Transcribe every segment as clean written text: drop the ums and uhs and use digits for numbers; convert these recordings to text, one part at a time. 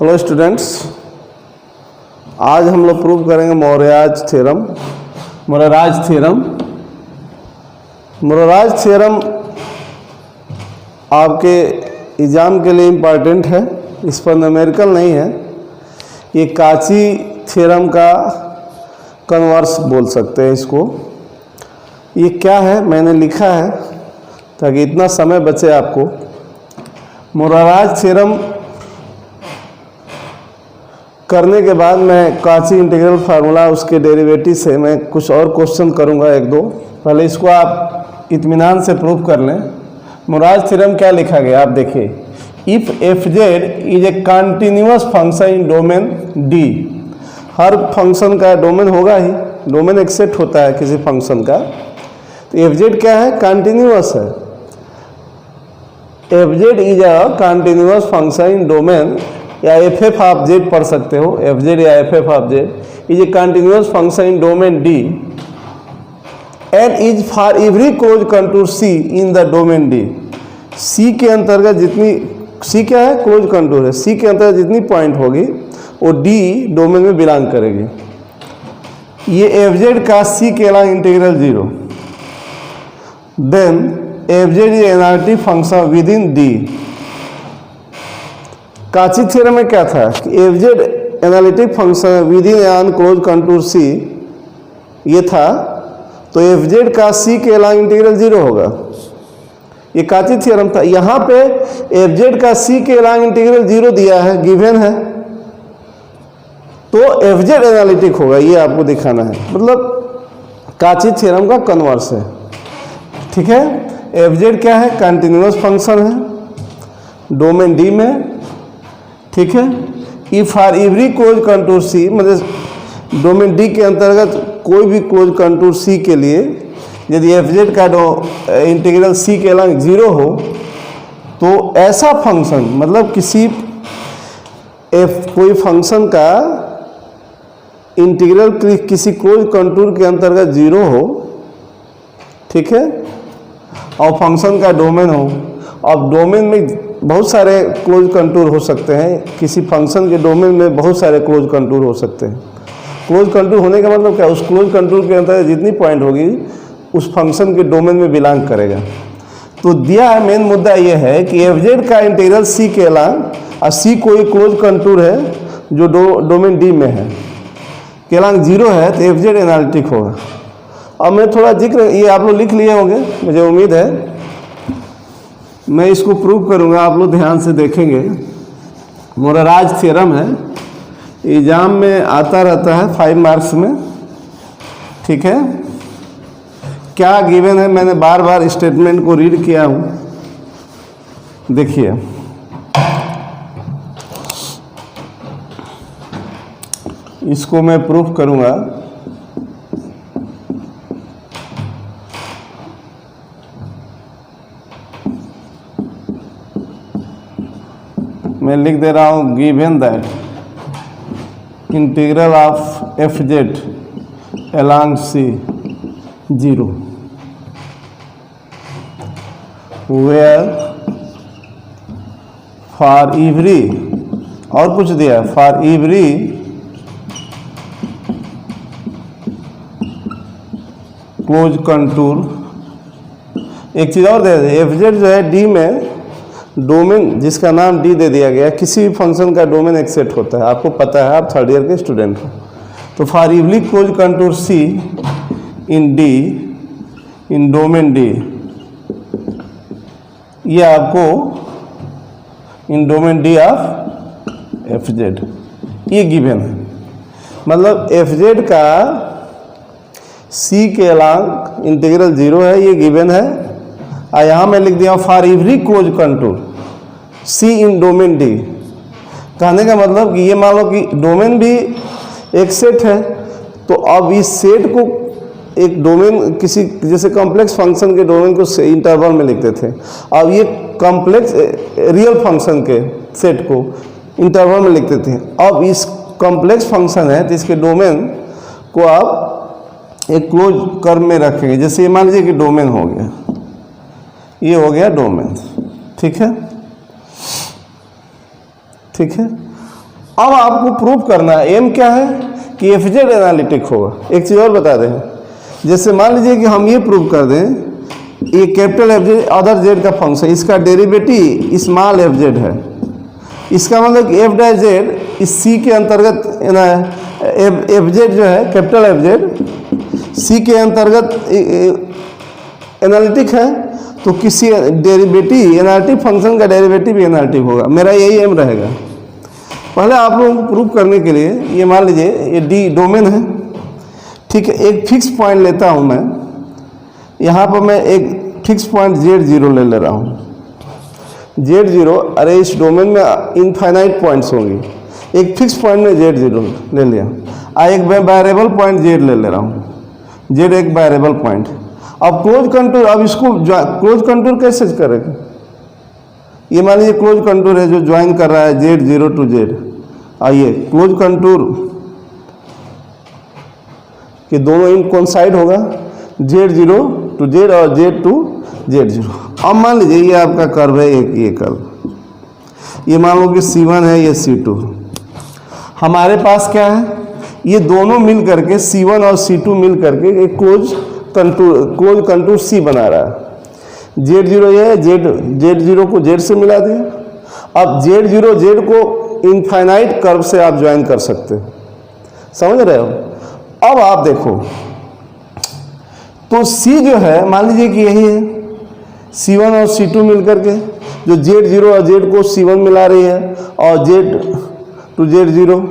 Hello students, आज हम लोग प्रूव करेंगे मोरराज थ्योरम आपके एग्ज़ाम के लिए इम्पॉर्टेंट है। इस पर न्यूमेरिकल नहीं है। ये काची थ्योरम का कन्वर्स बोल सकते हैं इसको। ये क्या है मैंने लिखा है ताकि इतना समय बचे आपको। मोरराज थ्योरम करने के बाद मैं काची इंटीग्रल फार्मूला उसके डेरिवेटिव से मैं कुछ और क्वेश्चन करूंगा एक दो। पहले इसको आप इत्मीनान से प्रूव कर लें। मोरराज थ्योरम क्या लिखा गया आप देखिए। If F z is a continuous function in domain D, her function का डोमेन होगा ही, डोमेन एक सेट होता है किसी फंक्शन का। तो एफ जेड क्या है? कंटिन्यूअस है। F z is a continuous function in domain, या एफ एफ ऑफ जेड पढ़ सकते हो, एफ जेड या f f of z is a continuous function in domain D and is for every close contour C in the domain D. C के अंतर्गत जितनी, सी क्या है? क्लोज कंटूर है। सी के अंतर्गत जितनी पॉइंट होगी वो डी डोमेन में बिलोंग करेगी। ये एफ जेड का सी के अलावा integral 0, then f z is analytic function within D. Cauchy theorem में क्या था कि F Z analytic function within an close contour C ये था, तो एफ जेड का सी के अलावा इंटीग्रल 0 होगा। ये काची थ्योरम था। यहाँ पे एफ जेड का सी के अलावा इंटीग्रल 0 दिया है, गिवन है, तो एफ जेड एनालिटिक होगा। ये आपको दिखाना है, मतलब काची थ्योरम का कन्वर्स है। ठीक है, एफ जेड क्या है? कंटिन्यूअस फंक्शन है डोमेन डी में। ठीक है, if for every close contour C, मतलब डोमेन डी के अंतर्गत कोई भी क्लोज कंटूर सी के लिए यदि एफ जेड का इंटीग्रल सी के अलावा 0 हो, तो ऐसा फंक्शन, मतलब किसी कोई फंक्शन का इंटीग्रल किसी क्लोज कंटूर के अंतर्गत 0 हो, ठीक है, और फंक्शन का डोमेन हो। अब डोमेन में बहुत सारे क्लोज कंटूर हो सकते हैं, किसी फंक्शन के डोमेन में बहुत सारे क्लोज कंटूर हो सकते हैं। क्लोज कंटूर होने का मतलब क्या? उस क्लोज कंटूर के अंतर्गत जितनी पॉइंट होगी उस फंक्शन के डोमेन में बिलोंग करेगा। तो दिया है, मेन मुद्दा यह है कि एफ जेड का इंटीग्रल सी के अलावा, और सी कोई क्लोज कंटूर है जो डोमेन डी में है, के अलावा 0 है, तो एफ जेड एनालिटिक होगा। अब मैं थोड़ा जिक्र, ये आप लोग लिख लिए होंगे मुझे उम्मीद है। मैं इसको प्रूव करूंगा, आप लोग ध्यान से देखेंगे। मोरराज थ्योरम है, एग्जाम में आता रहता है 5 मार्क्स में। ठीक है, क्या गिवन है? मैंने बार बार स्टेटमेंट को रीड किया हूं, देखिए। इसको मैं प्रूफ करूंगा। मैं लिख दे रहा हूं, given that integral of F z along C 0 where for every, और कुछ दिया, फॉर एवरी क्लोज कंटूर। एक चीज और दे दे, एफ जेड जो है डी में डोमेन, जिसका नाम डी दे दिया गया, किसी भी फंक्शन का डोमेन एक सेट होता है, आपको पता है, आप 3rd ईयर के स्टूडेंट हो। तो for every close contour C in D, in domain D, ये आपको in domain D of F Z, ये गिवन है। मतलब एफ जेड का सी के अलावा इंटीग्रल 0 है, ये गिवन है। और यहाँ मैं लिख दिया for every close contour C in domain D. कहने का मतलब कि ये मान लो कि डोमेन भी एक सेट है, तो अब इस सेट को एक डोमेन, किसी जैसे कॉम्प्लेक्स फंक्शन के डोमेन को इंटरवल में लिखते थे, अब ये कॉम्प्लेक्स रियल फंक्शन के सेट को इंटरवल में लिखते थे। अब इस कॉम्प्लेक्स फंक्शन है तो इसके डोमेन को आप एक क्लोज कर्व में रखेंगे। जैसे मान लीजिए कि डोमेन हो गया, ये हो गया डोमेन। ठीक है, ठीक है। अब आपको प्रूव करना है, एम क्या है कि एफ जेड एनालिटिक होगा। एक चीज़ और बता दें, जैसे मान लीजिए कि हम ये प्रूव कर दें ये capital F Z other Z का फंक्शन, इसका डेरिवेटिव स्मॉल एफ जेड है, इसका मतलब कि एफ डैश जेड इस सी के अंतर्गत एफ जेड जो है कैपिटल एफ जेड सी के अंतर्गत एनालिटिक है, तो किसी डेरिवेटिव एनालिटिक फंक्शन का डेरिवेटिव भी एनालिटिक होगा। मेरा यही एम रहेगा। पहले आप लोगों को प्रूव करने के लिए ये मान लीजिए ये डी डोमेन है, ठीक है। एक फिक्स पॉइंट लेता हूँ मैं, यहाँ पर मैं एक फिक्स पॉइंट Z0 ले रहा हूँ। Z0, अरे इस डोमेन में इनफाइनाइट पॉइंट्स होंगी, एक फिक्स पॉइंट में Z0 ले लिया, एक वेरिएबल पॉइंट Z ले रहा हूँ, Z एक वेरिएबल पॉइंट। अब क्लोज कंटूर, अब इसको क्लोज कंटूर कैसे करेंगे? ये मान लीजिए क्लोज कंटूर है जो ज्वाइन कर रहा है Z0 टू Z। आइए क्लोज कंटूर कि दोनों इन कौन साइड होगा, Z0 टू Z और Z टू Z0। अब मान लीजिए ये आपका कर्व है, एक ये कर्व, ये मान लो कि C1 है, ये C2। हमारे पास क्या है, ये दोनों मिल करके C1 और C2 मिल करके एक क्लोज कंटूर C बना रहा है। Z0 ये है, Z0 को Z से मिला दिया। अब Z0 Z को इनफाइनाइट कर्व से आप ज्वाइन कर सकते हैं, समझ रहे हो। अब आप देखो तो C जो है मान लीजिए कि यही है, C1 और C2 मिल करके जो Z0 और Z को C1 मिला रही है और Z टू Z0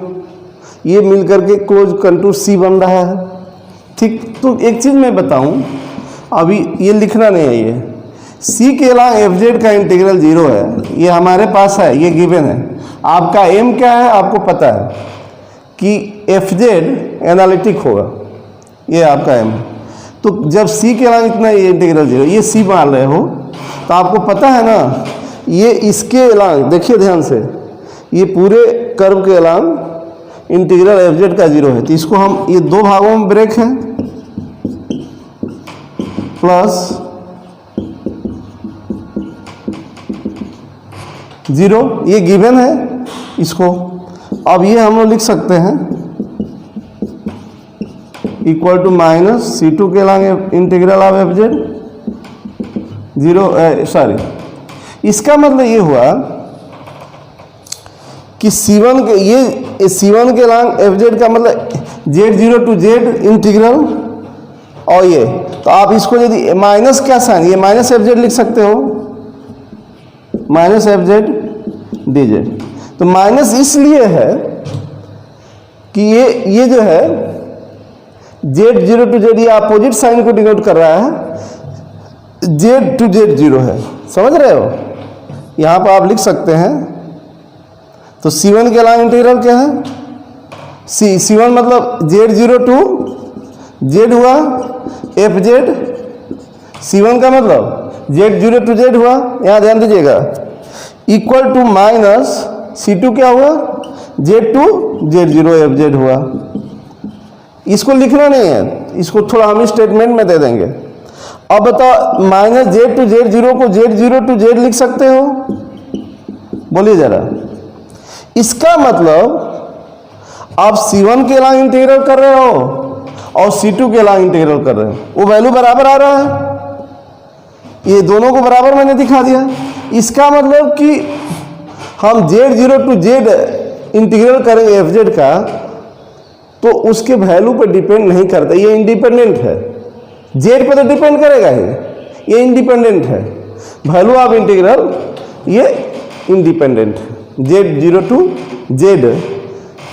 ये मिल करके क्लोज कंटूर C बन रहा है, ठीक। तो एक चीज़ मैं बताऊं, अभी ये लिखना नहीं है, ये C के अलावा एफ जेड का इंटीग्रल 0 है, ये हमारे पास है, ये गिवन है। आपका एम क्या है, आपको पता है कि एफ जेड एनालिटिक होगा, ये आपका एम है। तो जब C के अलावा इतना ये इंटीग्रल 0, ये C मान रहे हो तो आपको पता है ना, ये इसके अलावा देखिए ध्यान से, ये पूरे कर्व के अलावा इंटीग्रल एफ जेड का 0 है। तो इसको हम, ये दो भागों में ब्रेक है, प्लस 0, ये गिवन है इसको। अब ये हम लोग लिख सकते हैं इक्वल टू माइनस C2 के अलावा integral of F Z 0, sorry, इसका मतलब ये हुआ कि C1 के, ये C1 के अलावा एफ जेड का मतलब Z0 टू Z इंटीग्रल, और ये तो आप इसको यदि माइनस क्या साइन, ये माइनस एफ जेड लिख सकते हो, minus f z D Z. तो माइनस इसलिए है कि ये जो है Z0 टू Z, ये अपोजिट साइन को डिनोट कर रहा है, Z टू Z0 है, समझ रहे हो। यहाँ पर आप लिख सकते हैं, तो C1 के अलावा इंटीग्रल क्या है, C1 मतलब Z0 टू Z हुआ एफ जेड, C1 का मतलब Z0 टू Z हुआ, यहाँ ध्यान दीजिएगा, इक्वल टू माइनस C2 क्या हुआ, Z to Z0 F Z हुआ। इसको लिखना नहीं है, इसको थोड़ा हम स्टेटमेंट में दे देंगे। अब बताओ माइनस Z टू Z0 को Z0 टू Z लिख सकते हो, बोलिए जरा। इसका मतलब आप C1 के अलावा इंटीग्रल कर रहे हो और C2 के अलावा इंटीग्रल कर रहे हो, वो वैल्यू बराबर आ रहा है, ये दोनों को बराबर मैंने दिखा दिया। इसका मतलब कि हम Z0 टू Z इंटीग्रल करेंगे एफ जेड का, तो उसके वैल्यू पर डिपेंड नहीं करता, ये इंडिपेंडेंट है। Z पर तो डिपेंड करेगा ही, ये इंडिपेंडेंट है। वैल्यू ऑफ इंटीग्रल ये इंडिपेंडेंट है। Z0 टू Z,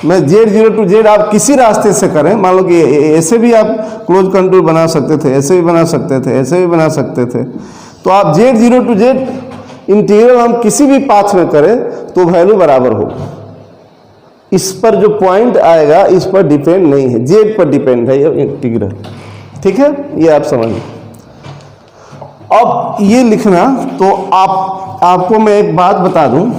मैं Z0 टू Z आप किसी रास्ते से करें, मान लो कि ऐसे भी आप क्लोज कंटूर बना सकते थे, ऐसे भी बना सकते थे, ऐसे भी बना सकते थे, तो आप Z0 टू Z इंटीग्रल हम किसी भी पाथ में करें तो वैल्यू बराबर हो। इस पर जो पॉइंट आएगा इस पर डिपेंड नहीं है, Z पर डिपेंड है ये इंटीग्रल, ठीक है, ये आप समझिए। अब ये लिखना, तो आपको मैं एक बात बता दूं,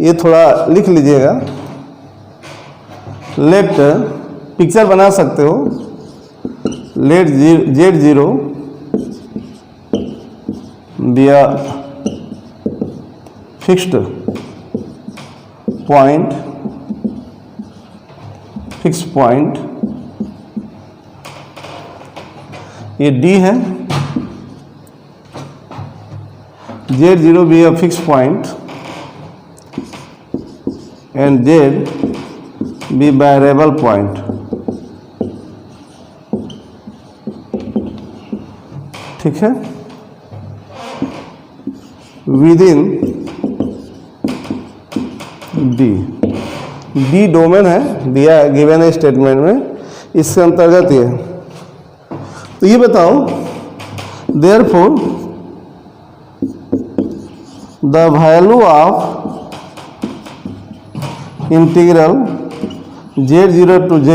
ये थोड़ा लिख लीजिएगा, लेट पिक्चर बना सकते हो, लेट Z0 बिया फिक्स्ड पॉइंट, फिक्स पॉइंट, ये D है, Z0 be a fixed point and Z be variable point. ठीक है, विदिन D डोमेन है, दिया गिवन है स्टेटमेंट में, इसके अंतर्गत ये। तो ये बताओ, therefore the value of integral Z0 to Z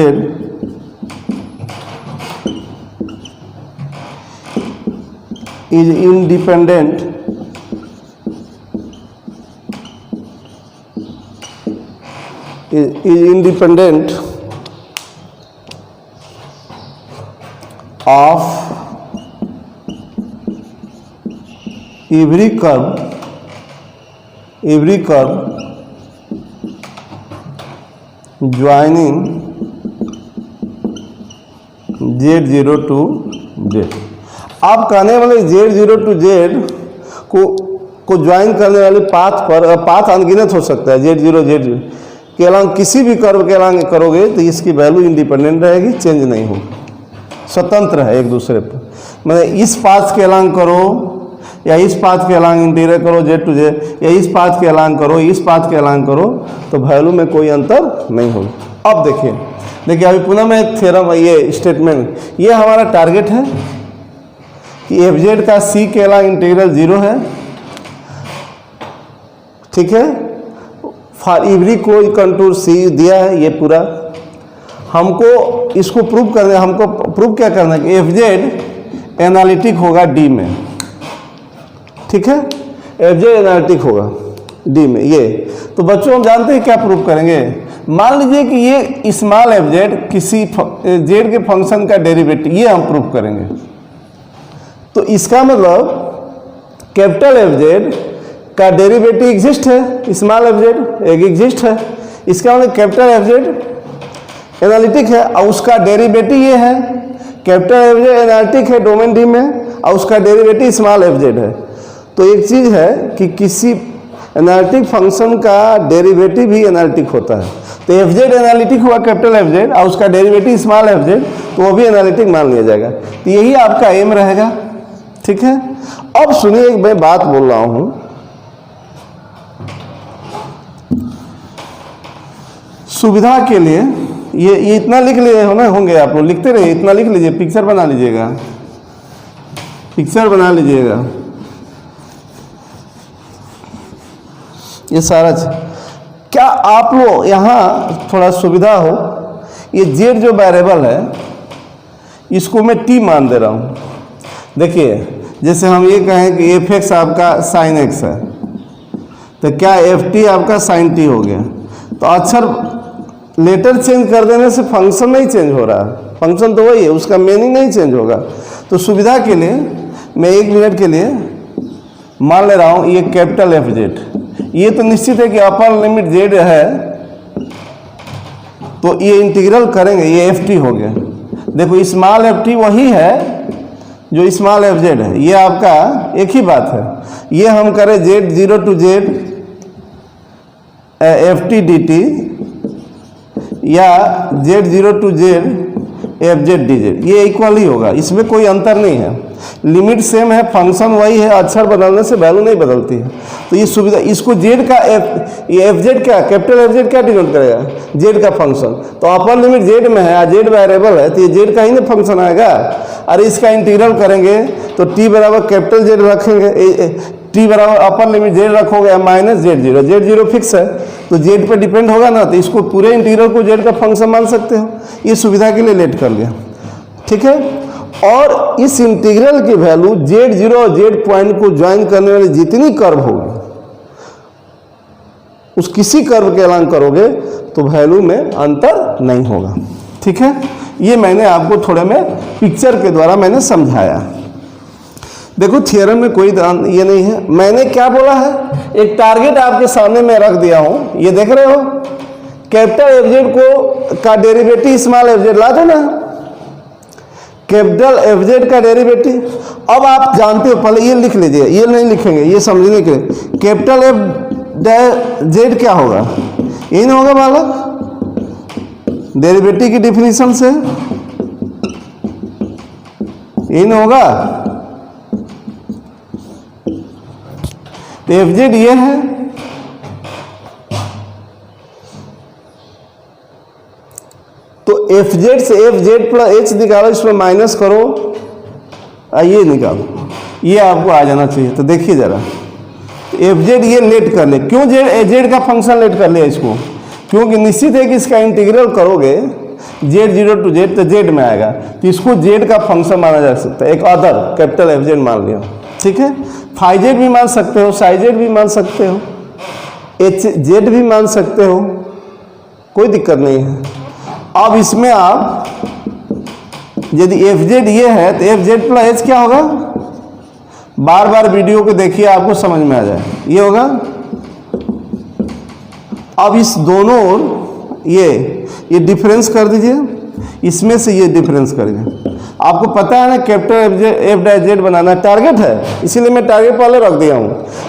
is independent of every curve joining Z0 to Z। आप कहने वाले Z0 to Z को ज्वाइन करने वाले पाथ पर, पाथ अनगिनत हो सकता है, Z0 के अलग किसी भी कर्व के अलग करोगे तो इसकी वैल्यू इंडिपेंडेंट रहेगी, चेंज नहीं होगी, स्वतंत्र है एक दूसरे पर। मतलब इस पाथ के अलग करो या इस पाथ के अलग इंटीरियर करो Z to Z, या इस पाथ के अलग करो, इस पाथ के अलग करो, तो वैल्यू में कोई अंतर नहीं होगा। अब देखिए अभी पुनः मैं एक थ्योरम, ये स्टेटमेंट, ये हमारा टारगेट है कि FZ का C के अलग इंटीग्रल 0 है, ठीक है। For every close contour C दिया है, ये पूरा हमको इसको प्रूव करना है। हमको प्रूव क्या करना है कि FZ एनालिटिक होगा D में, ठीक है, FZ एनालिटिक होगा D में। ये तो बच्चों हम जानते हैं क्या प्रूव करेंगे। मान लीजिए कि ये स्मॉल FZ किसी Z के फंक्शन का डेरिवेटिव, ये हम प्रूव करेंगे। तो इसका मतलब कैपिटल FZ का डेरिवेटिव एग्जिस्ट है, स्मॉल FZ एक एग्जिस्ट है, इसका मतलब कैपिटल FZ एनालिटिक है और उसका डेरिवेटिव ये है। कैपिटल FZ एनालिटिक है डोमेन D में और उसका डेरिवेटिव स्मॉल FZ है। तो एक चीज़ है कि किसी एनालिटिक फंक्शन का डेरिवेटिव भी एनालिटिक होता है। तो FZ एनालिटिक हुआ कैपिटल FZ और उसका डेरिवेटिव स्मॉल FZ, तो वो भी एनालिटिक मान लिया जाएगा। तो यही आपका एम रहेगा, ठीक है। अब सुनिए, एक मैं बात बोल रहा हूँ, सुविधा के लिए ये इतना लिख लिए हो ना, होंगे आप लोग, लिखते रहिए, इतना लिख लीजिए, पिक्चर बना लीजिएगा, पिक्चर बना लीजिएगा, ये सारा क्या आप लोग यहाँ थोड़ा सुविधा हो, ये Z जो वेरिएबल है इसको मैं T मान दे रहा हूँ। देखिए जैसे हम ये कहें कि fx आपका sin x है, तो क्या ft आपका sin t हो गया। तो अक्षर लेटर चेंज कर देने से फंक्शन नहीं चेंज हो रहा, फंक्शन तो वही है, उसका मीनिंग नहीं चेंज होगा। तो सुविधा के लिए मैं 1 मिनट के लिए मान ले रहा हूँ ये कैपिटल FZ, ये तो निश्चित है कि अपर लिमिट Z है, तो ये इंटीग्रल करेंगे, ये ft हो गया। देखो स्मॉल ft वही है जो स्मॉल FZ है, ये आपका एक ही बात है। ये हम करें Z0 to Z ft dt या Z0 to Z FZ dz, ये इक्वल ही होगा, इसमें कोई अंतर नहीं है, लिमिट सेम है, फंक्शन वही है, अक्षर बदलने से वैल्यू नहीं बदलती है। तो ये सुविधा, इसको Z का ये FZ क्या, कैपिटल FZ क्या डिनोट करेगा, Z का फंक्शन। तो अपर लिमिट Z में है, Z वेरिएबल है, तो ये Z का ही ना फंक्शन आएगा। और इसका इंटीग्रल करेंगे तो T बराबर कैपिटल Z रखेंगे, T बराबर अपर लिमिट Z रखोगे माइनस Z0, Z0 फिक्स है तो Z पे डिपेंड होगा ना, तो इसको पूरे इंटीग्रल को Z का फंक्शन मान सकते हो। ये सुविधा के लिए लेट कर लिया, ठीक है। और इस इंटीग्रल की वैल्यू Z0 और Z पॉइंट को ज्वाइन करने वाली जितनी कर्व होगी उस किसी कर्व के अलग करोगे तो वैल्यू में अंतर नहीं होगा, ठीक है। ये मैंने आपको थोड़े में पिक्चर के द्वारा मैंने समझाया। देखो थियरम में कोई ये नहीं है, मैंने क्या बोला है, एक टारगेट आपके सामने मैं रख दिया हूं, ये देख रहे हो, कैपिटल एफ जेड को का डेरिवेटिव स्मॉल एफ जेड ला दो ना, कैपिटल एफ जेड का डेरिवेटिव। अब आप जानते हो, पहले ये लिख लीजिए, ये नहीं लिखेंगे, ये समझने के लिए, कैपिटल एफ जेड क्या होगा, ये नहीं होगा बालक, डेरिवेटिव की डिफिनीशन से ये नहीं होगा। तो एफ जेड ये है, तो एफ जेड से एफ जेड प्लस एच निकालो, इसमें माइनस करो, ये निकालो, ये आपको आ जाना चाहिए। तो देखिए जरा, एफ जेड ये लेट कर ले, क्यों जेड का फंक्शन लेट कर लिया इसको, क्योंकि निश्चित है कि इसका इंटीग्रल करोगे जेड जीरो टू जेड तो जेड में आएगा, तो इसको जेड का फंक्शन माना जा सकता है, एक अदर कैपिटल एफ जेड मान लिया, ठीक है। फाई जेड भी मान सकते हो, साई जेड भी मान सकते हो, एच जेड भी मान सकते हो, कोई दिक्कत नहीं है। अब इसमें आप यदि एफ जेड ये है तो एफ जेड प्लस एच क्या होगा, बार बार वीडियो को देखिए आपको समझ में आ जाए, ये होगा। अब इस दोनों ये डिफरेंस कर दीजिए, इसमें से ये डिफरेंस करिए। आपको पता है ना कैपिटल एफ डैश जेड बनाना टारगेट है, इसीलिए मैं टारगेट पहले रख दिया हूँ,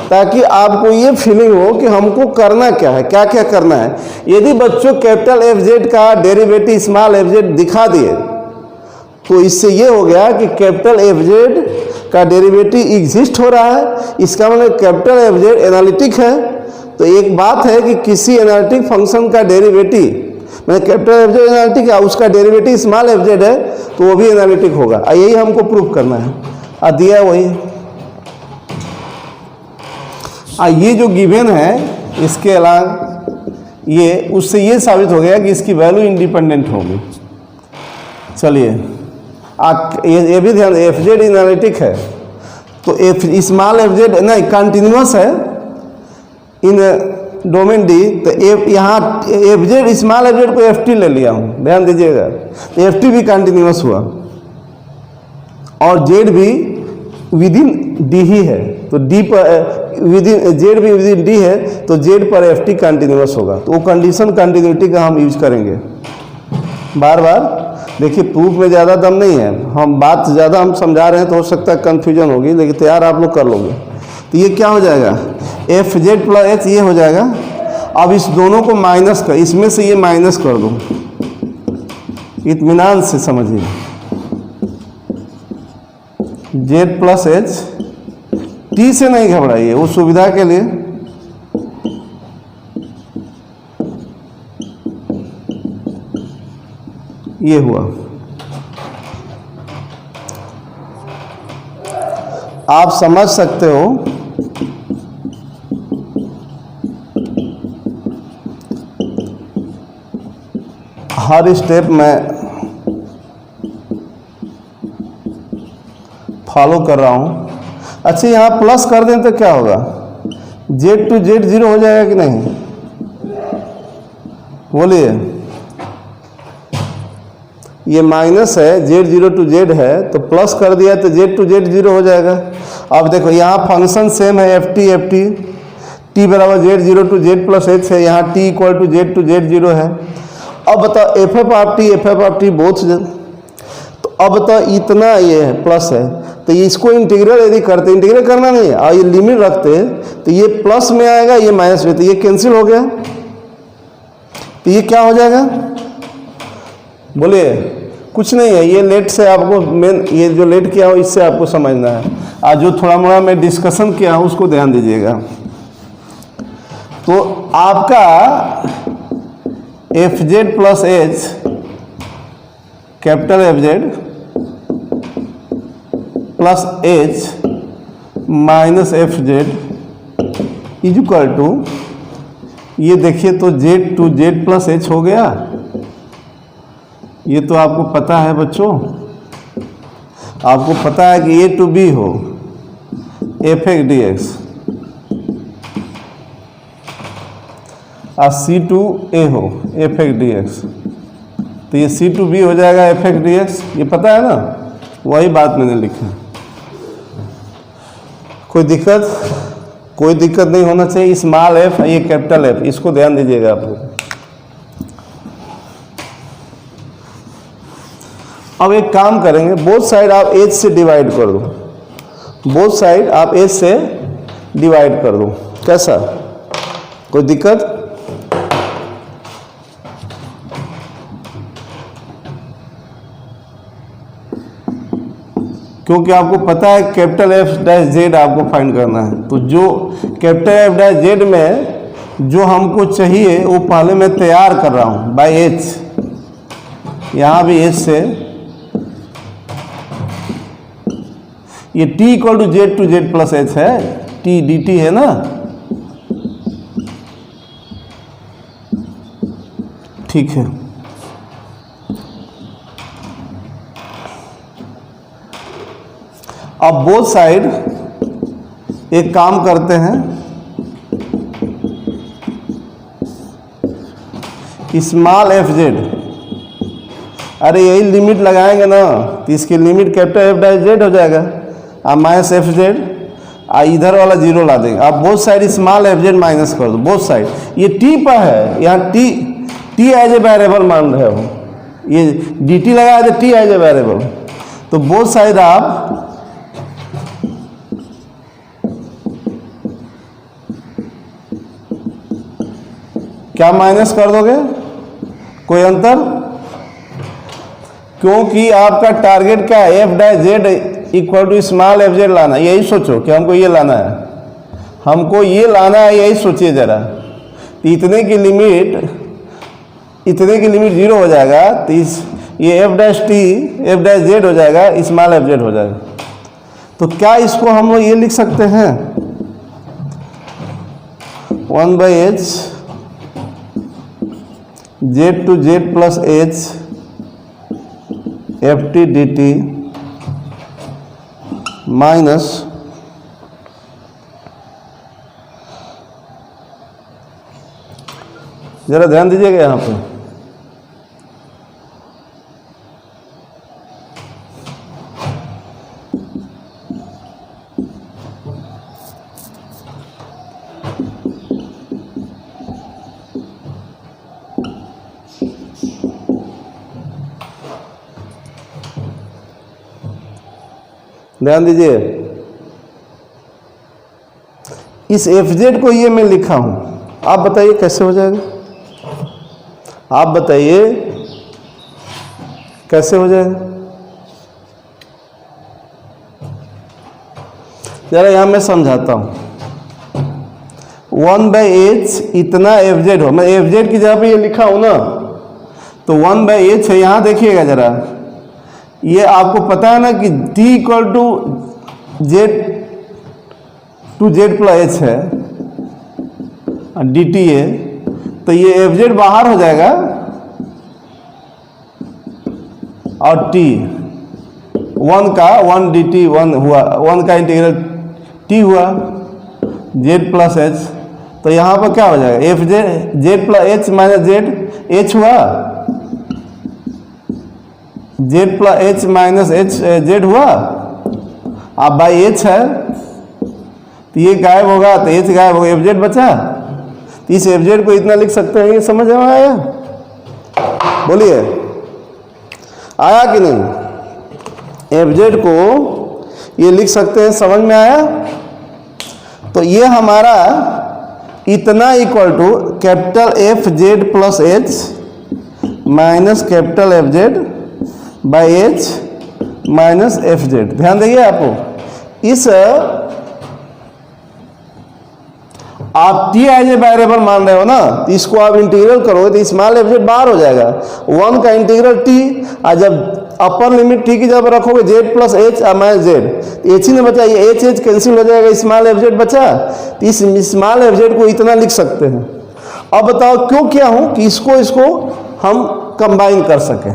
ताकि आपको ये फीलिंग हो कि हमको करना क्या है, क्या क्या करना है। यदि बच्चों कैपिटल एफ जेड का डेरिवेटिव स्मॉल एफ जेड दिखा दिए, तो इससे ये हो गया कि कैपिटल एफ जेड का डेरिवेटिव एग्जिस्ट हो रहा है, इसका मतलब कैपिटल एफ जेड एनालिटिक है। तो एक बात है कि किसी एनालिटिक फंक्शन का डेरिवेटिव, मैंने कैपिटल एफ जेड एनालिटिक है, उसका डेरिवेटिव स्मॉल एफ जेड है, तो वो भी एनालिटिक होगा। यही हमको प्रूफ करना है, दिया वही। ये जो गिवन है, इसके अलावा ये उससे ये साबित हो गया कि इसकी वैल्यू इंडिपेंडेंट होगी। चलिए ये भी ध्यान, एफ जेड एनालिटिक है, तो एफ स्मॉल एफ जेड नहीं कंटिन्यूअस है इन डोमेन डी, तो यहाँ f Z small f Z को एफ टी ले लिया हूँ, ध्यान दीजिएगा, तो एफ टी भी कंटिन्यूअस हुआ और जेड भी विद इन डी ही है, तो डी पर विद इन जेड भी विद इन डी है, तो जेड पर एफ टी कंटिन्यूअस होगा। तो वो कंडीशन कंटिन्यूटी का हम यूज करेंगे बार बार। देखिए प्रूफ में ज़्यादा दम नहीं है, हम बात ज़्यादा हम समझा रहे हैं तो हो सकता है कन्फ्यूजन होगी, लेकिन तैयार आप लोग कर लोगे। तो ये क्या हो जाएगा, एफ जेड प्लस एच ये हो जाएगा। अब इस दोनों को माइनस कर, इसमें से ये माइनस कर दो, इत्मीनान से समझिए, जेड प्लस एच, टी से नहीं घबराइए, वो सुविधा के लिए। ये हुआ, आप समझ सकते हो हर स्टेप में फॉलो कर रहा हूं। अच्छा यहाँ प्लस कर दें तो क्या होगा, जेड टू जेड जीरो हो जाएगा कि नहीं, बोलिए। ये माइनस है, जेड जीरो टू जेड है, तो प्लस कर दिया तो जेड टू जेड जीरो हो जाएगा। अब देखो यहाँ फंक्शन सेम है, एफ टी टी बराबर z zero to z plus h है, यहाँ t equal to z zero है। अब बताओ f f of t both, तो अब बताओ इतना ये है प्लस है, तो इसको इंटीग्रल यदि करते, इंटीग्रल करना नहीं है और ये लिमिट रखते तो ये प्लस में आएगा, ये माइनस में, तो ये कैंसिल हो गया, तो ये क्या हो जाएगा, बोलिए। कुछ नहीं है, ये लेट से आपको मेन, ये जो लेट किया हो इससे आपको समझना है, आज जो थोड़ा मोड़ा मैं डिस्कशन किया हूँ उसको ध्यान दीजिएगा। तो आपका f Z plus h, capital F Z plus H minus f z equal to, ये देखिए तो z to z plus h हो गया। ये तो आपको पता है बच्चों, आपको पता है कि ए टू बी हो एफ एक्स डी एक्स और सी टू ए हो एफ एक्स डी एक्स, तो ये सी टू बी हो जाएगा एफ एक्स डी एक्स, ये पता है ना, वही बात मैंने लिखा। कोई दिक्कत नहीं होना चाहिए। स्मॉल एफ ये कैपिटल एफ, इसको ध्यान दीजिएगा आप लोग। अब एक काम करेंगे, बोथ साइड आप एच से डिवाइड कर दो, बोथ साइड आप एच से डिवाइड कर दो। कैसा, कोई दिक्कत? क्योंकि आपको पता है कैपिटल एफ डैश जेड आपको फाइंड करना है, तो जो कैपिटल एफ डैश जेड में जो हमको चाहिए वो पहले मैं तैयार कर रहा हूँ बाय एच। यहाँ भी एच से ये t equal to z plus h है, t dt है ना, ठीक है। अब बोथ साइड एक काम करते हैं, स्मॉल एफ जेड, अरे यही लिमिट लगाएंगे ना तो इसकी limit capital F dash Z हो जाएगा, अब माइनस एफ जेड, इधर वाला जीरो ला देंगे। अब both side small f Z minus कर दो, बोथ साइड। ये टी पर है, यहाँ टी एज ए वेरिएबल मान रहे हो, ये डी टी लगाया तो टी एज ए वेरिएबल, तो बोथ साइड आप क्या माइनस कर दोगे, कोई अंतर? क्योंकि आपका टारगेट क्या है, F dash z equal to small f z लाना, यही सोचो कि हमको ये लाना है, हमको ये लाना है, यही सोचिए जरा। इतने की लिमिट जीरो हो जाएगा तो ये F dash T F dash Z हो जाएगा, स्मॉल एफ जेड हो जाएगा। तो क्या इसको हम लोग ये लिख सकते हैं, 1/h z to z plus h f t d t minus जरा ध्यान दीजिएगा यहाँ पे, ध्यान दीजिए। इस एफ जेड को ये मैं लिखा हूं, आप बताइए कैसे हो जाएगा, आप बताइए कैसे हो जाएगा। जरा यहां मैं समझाता हूं। 1/h इतना एफ जेड हो, मैं एफ जेड की जगह पे ये लिखा हूं ना, तो 1/h है। यहां देखिएगा जरा, ये आपको पता है ना कि t equal to z plus h है, डी टी है, तो ये एफ जेड बाहर हो जाएगा और t 1 डी टी 1 हुआ, 1 का इंटीग्रल t हुआ जेड प्लस एच, तो यहाँ पर क्या हो जाएगा, F Z plus H minus Z, H हुआ Z plus H minus H Z हुआ, अब बाई एच है तो ये गायब होगा, तो एच गायब होगा, एफ जेड बचा। तो इस एफ जेड को इतना लिख सकते हैं, ये समझ में आया? बोलिए, आया कि नहीं? एफ जेड को ये लिख सकते हैं, समझ में आया? तो ये हमारा इतना equal to capital F Z plus H minus capital F Z by h minus f z. ध्यान देंगे आपको, इस आप टी एज ए वेरिएबल मान रहे हो ना, तो इसको आप इंटीग्रल करोगे तो स्मॉल एफ जेड बाहर हो जाएगा, 1 का इंटीग्रल टी, और जब अपर लिमिट टी की जगह रखोगे Z plus H minus Z, H ही ने बचा, ये एच एच कैंसिल हो जाएगा, स्मॉल एफ जेड बचा, तो इस स्मॉल एफ जेड को इतना लिख सकते हैं। अब बताओ क्यों किया हूं कि इसको हम कंबाइन कर सकें।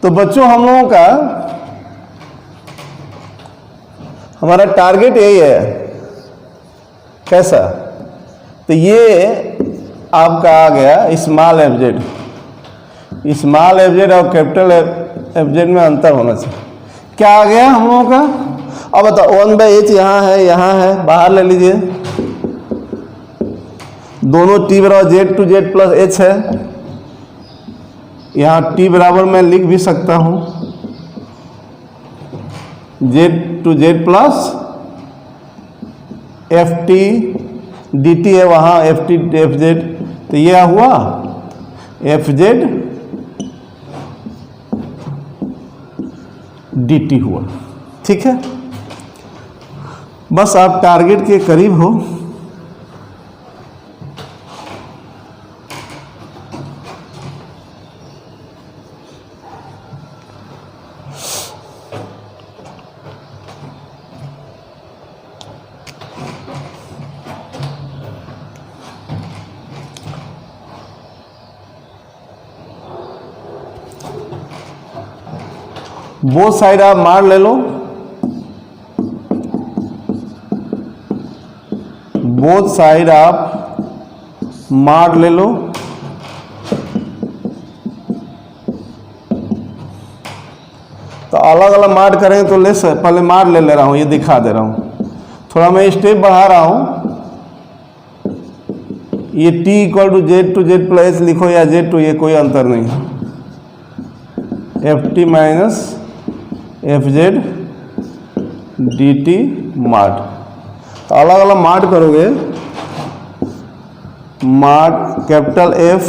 तो बच्चों हम लोगों का हमारा टारगेट यही है, कैसा? तो ये आपका आ गया small f Z, small f Z और कैपिटल एफ जेड में अंतर होना चाहिए। क्या आ गया हम लोगों का? अब बताओ 1/h यहाँ है, बाहर ले लीजिए, दोनों t बराबर z to z plus h है, यहाँ t बराबर मैं लिख भी सकता हूँ z to z plus f t d t है, वहाँ एफ टी एफ जेड, तो यह हुआ एफ जेड डी टी हुआ। ठीक है, बस आप टारगेट के करीब हो। बोथ साइड आप मार ले लो, बोथ साइड आप मार ले लो, तो अलग अलग मार करेंगे तो पहले मार ले रहा हूं, ये दिखा दे रहा हूं, थोड़ा मैं स्टेप बढ़ा रहा हूं। ये t equal to z plus h लिखो या जेड टू, ये कोई अंतर नहीं है, f t minus f z d t mod, तो अलग अलग मार्ट करोगे, mod capital F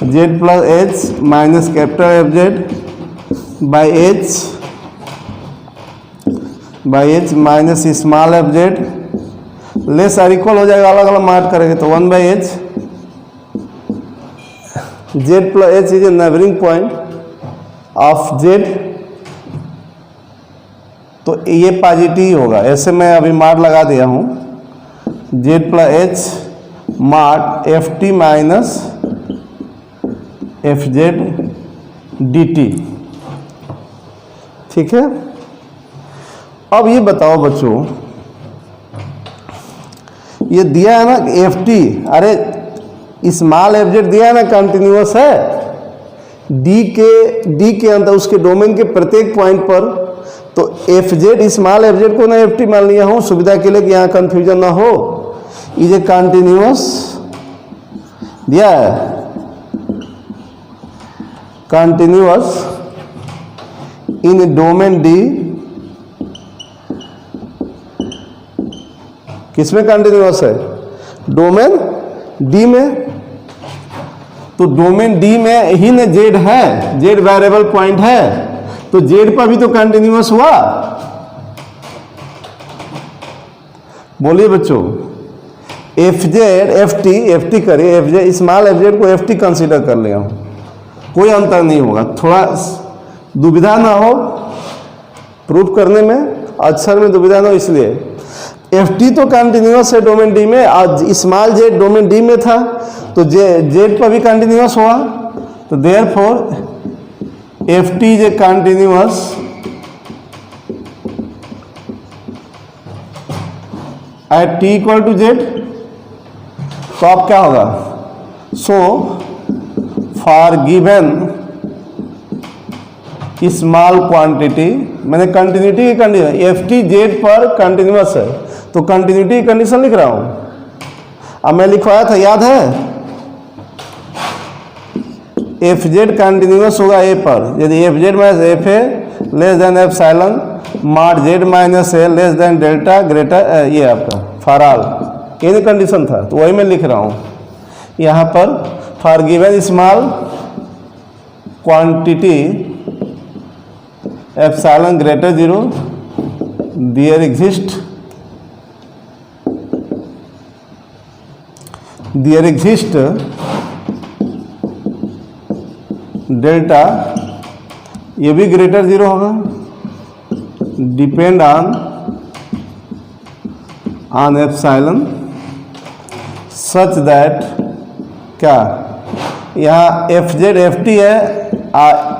Z plus H minus capital F Z by h minus small f z less or equal हो जाएगा, अलग अलग मार्ट करेंगे तो 1/h z plus h is a neighbouring point of z, तो ये positive होगा, ऐसे मैं अभी मार्ट लगा दिया हूँ Z plus H mart F t minus f z d T. ठीक है, अब ये बताओ बच्चों, ये दिया है ना एफ टी, अरे स्मॉल एफ जेड दिया है ना, कंटिन्यूअस है, डी के अंदर उसके डोमेन के प्रत्येक पॉइंट पर, तो F Z small f Z को ना एफ टी मान लिया हूं सुविधा के लिए कि यहाँ कंफ्यूजन ना हो, इज ए कंटिन्यूअस दिया है, कंटिन्यूअस इन डोमेन डी, किसमें कंटिन्यूअस है, डोमेन डी में, तो डोमेन डी में ही न जेड है, जेड वेरिएबल पॉइंट है, तो जेड पर भी तो कंटिन्यूअस हुआ। बोलिए बच्चों, एफ जेड एफ टी करिए, F Z small f Z को एफ टी कंसिडर कर लिया हूं, कोई अंतर नहीं होगा, थोड़ा दुविधा ना हो प्रूफ करने में, अक्षर में दुविधा ना हो, इसलिए एफ टी तो कंटिन्यूअस है डोमेन डी में, और स्मॉल जेड डोमेन डी में था, तो जेड पर भी कंटिन्यूअस हुआ, तो therefore f t is a continuous at t equal to z, तो अब क्या होगा, so for given small quantity, मैंने कंटिन्यूटी की कंडीशन, एफ टी जेड पर कंटिन्यूअस है, तो कंटिन्यूटी की कंडीशन लिख रहा हूं, अब मैं लिखवाया था याद है, एफ जेड कंटिन्यूअस होगा ए पर, यदि F Z minus F A less than F साइलन mart Z minus A less than delta greater, ये आपका फॉर ऑल, ये कंडीशन था, तो वही मैं लिख रहा हूँ यहाँ पर, for given small quantity epsilon greater 0 there exist delta, ये भी ग्रेटर 0 होगा, depend on epsilon such that, क्या यहाँ एफ जेड एफ टी है,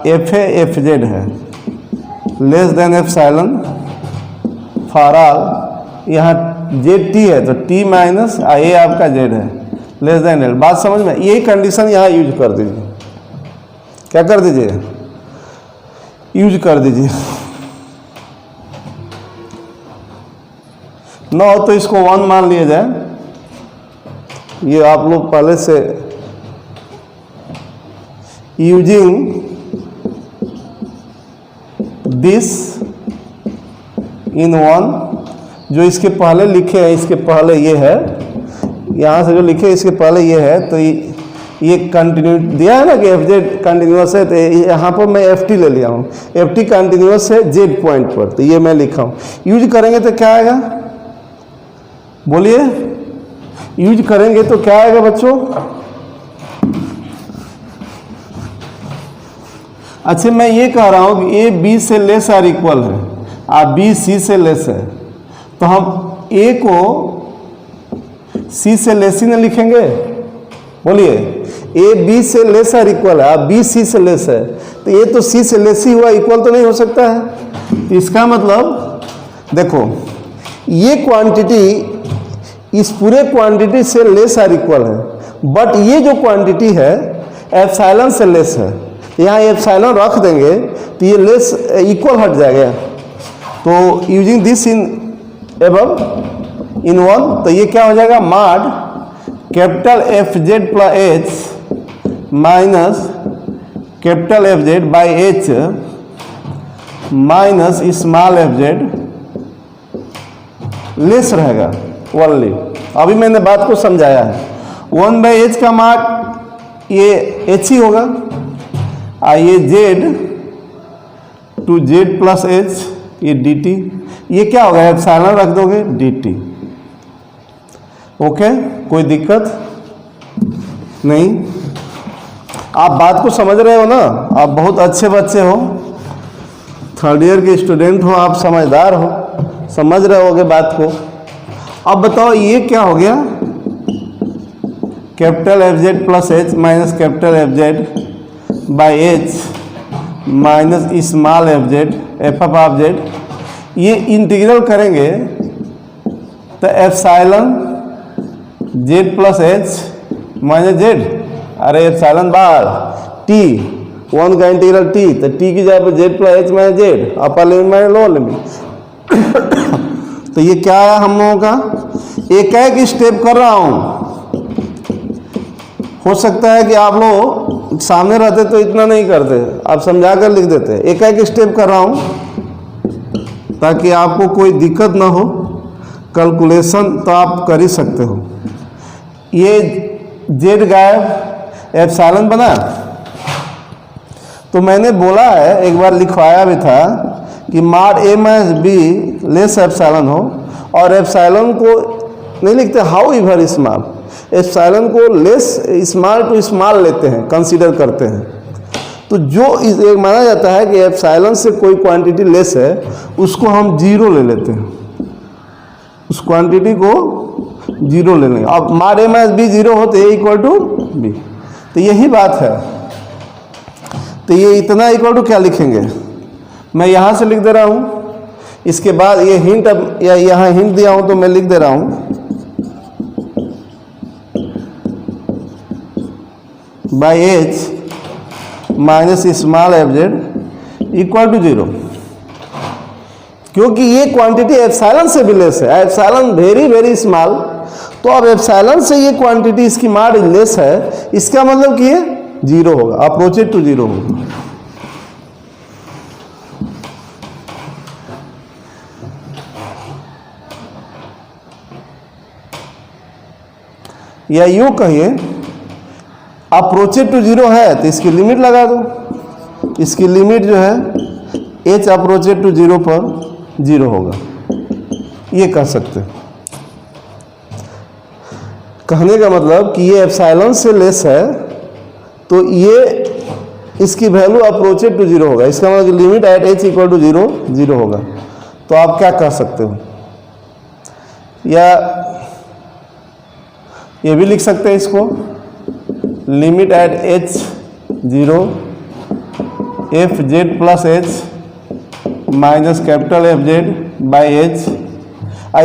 एफ ए एफ जेड है, less than epsilon for all, यहाँ जेड टी है तो टी माइनस ये आपका जेड है, लेस देन एल, बात समझ में, यही कंडीशन यहाँ यूज कर दीजिए, क्या कर दीजिए, यूज कर दीजिए। ना हो तो इसको 1 मान लिया जाए। ये आप लोग पहले से यूजिंग दिस इन 1, जो इसके पहले लिखे हैं, इसके पहले ये है, यहाँ से जो लिखे इसके पहले ये है, तो ये कंटिन्यू दिया है ना कि एफ जेड कंटिन्यूस है, तो यहाँ पर मैं एफ टी ले लिया हूँ, एफ टी कंटिन्यूस है जेड पॉइंट पर, तो ये मैं लिखा हूँ। यूज करेंगे तो क्या आएगा, बोलिए, यूज करेंगे तो क्या आएगा बच्चों? अच्छा, मैं ये कह रहा हूँ कि ए बी से लेस और इक्वल है और बी सी से लेस है, तो हम ए को सी से लेस ही ना लिखेंगे? बोलिए, ए बी से लेस और इक्वल है, बी सी से लेस है, तो ये तो सी से लेस ही हुआ, इक्वल तो नहीं हो सकता है। तो इसका मतलब देखो, ये क्वांटिटी इस पूरे क्वांटिटी से लेस और इक्वल है, बट ये जो क्वांटिटी है एप्सिलॉन से लेस है। यहाँ एप्सिलॉन रख देंगे तो ये लेस इक्वल हट जाएगा। तो यूजिंग दिस इन एबव इन 1, तो ये क्या हो जाएगा, mod capital F Z plus H minus capital F Z by h minus small f z less रहेगा ओनली। अभी मैंने बात को समझाया है। 1/h का मॉड ये h ही होगा, और ये z to z plus h, ये dt, ये क्या होगा, एप्सिलॉन रख दोगे dt। ओके, कोई दिक्कत नहीं? आप बात को समझ रहे हो ना? आप बहुत अच्छे बच्चे हो, थर्ड ईयर के स्टूडेंट हो, आप समझदार हो, समझ रहे होगे बात को। अब बताओ ये क्या हो गया, capital F Z plus H minus capital F Z by h minus small f z F of Z, ये इंटीग्रल करेंगे तो epsilon Z plus H minus Z, अरे एप्सिलॉन बार टी, 1 का इंटीग्रल टी, तो टी की जगह पर Z plus H minus Z, upper limit minus lower limit. तो ये क्या आया हम लोगों का, एक एक स्टेप कर रहा हूँ। हो सकता है कि आप लोग सामने रहते तो इतना नहीं करते, आप समझा कर लिख देते। एक एक स्टेप कर रहा हूँ ताकि आपको कोई दिक्कत ना हो, कैलकुलेशन तो आप कर ही सकते हो। ये जेड गायब, एप्सिलॉन बना, तो मैंने बोला है, एक बार लिखवाया भी था कि mod A minus be less epsilon हो, और एप्सिलॉन को नहीं लिखते हाउ इवर स्मॉल, एप्सिलॉन को लेस स्मॉल टू स्मॉल लेते हैं, कंसीडर करते हैं। तो जो एक माना जाता है कि एप्सिलॉन से कोई क्वांटिटी लेस है, उसको हम जीरो ले लेते हैं, उस क्वांटिटी को जीरो ले लेंगे। अब मॉड ए माइनस बी जीरो हो तो ए इक्वल टू बी, तो यही बात है। तो ये इतना इक्वल टू क्या लिखेंगे, मैं यहाँ से लिख दे रहा हूँ, इसके बाद ये हिंट, अब या यहाँ हिंट दिया हूँ तो मैं लिख दे रहा हूँ, by h minus small f z equal to zero, क्योंकि ये क्वांटिटी एप्सिलॉन से भी लेस है, एप्सिलॉन वेरी वेरी स्मॉल, तो अब एप्सिलॉन से ये क्वांटिटी इसकी मॉड लेस है, इसका मतलब कि ये जीरो होगा, अप्रोचेड टू जीरो होगा। या यूं कहिए, अप्रोचेड टू जीरो है तो इसकी लिमिट लगा दो, इसकी लिमिट जो है h अप्रोचेड टू जीरो पर जीरो होगा, ये कह सकते हैं। कहने का मतलब कि ये एप्सिलॉन से लेस है तो ये इसकी वैल्यू अप्रोचेड टू जीरो होगा, इसका मतलब limit at h equal to zero zero होगा। तो आप क्या कह सकते हो, या ये भी लिख सकते हैं इसको, limit at h zero F Z plus H minus capital F Z by H,